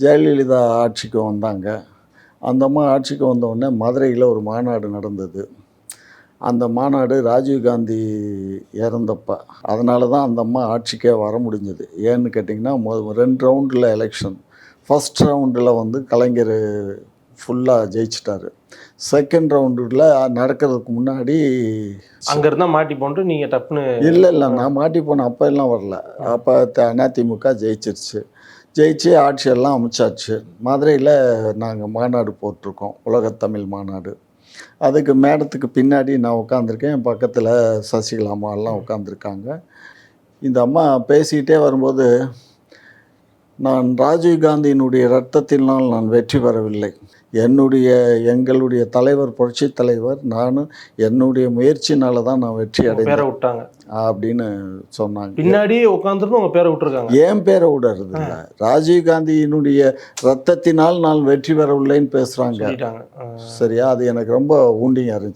ஜெயலலிதா ஆட்சிக்கு வந்தாங்க. அந்த அம்மா ஆட்சிக்கு வந்தவுடனே மதுரையில் ஒரு மாநாடு நடந்தது. அந்த மாநாடு ராஜீவ்காந்தி இறந்தப்ப. அதனால தான் அந்த அம்மா ஆட்சிக்கே வர முடிஞ்சது. ஏன்னு கேட்டிங்கன்னா, 2 ரவுண்டில் எலெக்ஷன். ஃபர்ஸ்ட் ரவுண்டில் வந்து கலைஞர் ஃபுல்லாக ஜெயிச்சிட்டாரு. செகண்ட் ரவுண்டில் நடக்கிறதுக்கு முன்னாடி அங்க இருந்தா மாட்டி போட்டு நீங்க டப்புன்னு இல்லை நான் மாட்டி போனேன். அப்போ எல்லாம் வரல. அப்போ அதிமுக ஜெயிச்சிருச்சு. ஜெயிச்சு ஆட்சியெல்லாம் அமைச்சாச்சு. மதுரையில் நாங்கள் மாநாடு போட்டிருக்கோம், உலகத்தமிழ் மாநாடு. அதுக்கு மேடத்துக்கு பின்னாடி நான் உட்காந்துருக்கேன். என் பக்கத்தில் சசிகலா அம்மாலாம் உட்காந்துருக்காங்க. இந்த அம்மா பேசிக்கிட்டே வரும்போது, நான் ராஜீவ்காந்தியினுடைய இரத்தத்தினால் நான் வெற்றி பெறவில்லை. எங்களுடைய தலைவர், புரட்சி தலைவர், நானும் என்னுடைய முயற்சினால தான் நான் வெற்றி அடைந்தேன் விட்டாங்க அப்படின்னு சொன்னாங்க. பின்னாடி உட்காந்துருந்து உங்க பேரை விட்டுருக்காங்க. ஏன் பேரை விடுறது இல்லை, ராஜீவ்காந்தியினுடைய ரத்தத்தினால் நான் வெற்றி பெறவில்லைன்னு பேசுகிறாங்க. சரியா? அது எனக்கு ரொம்ப ஊண்டியாக இருந்துச்சு.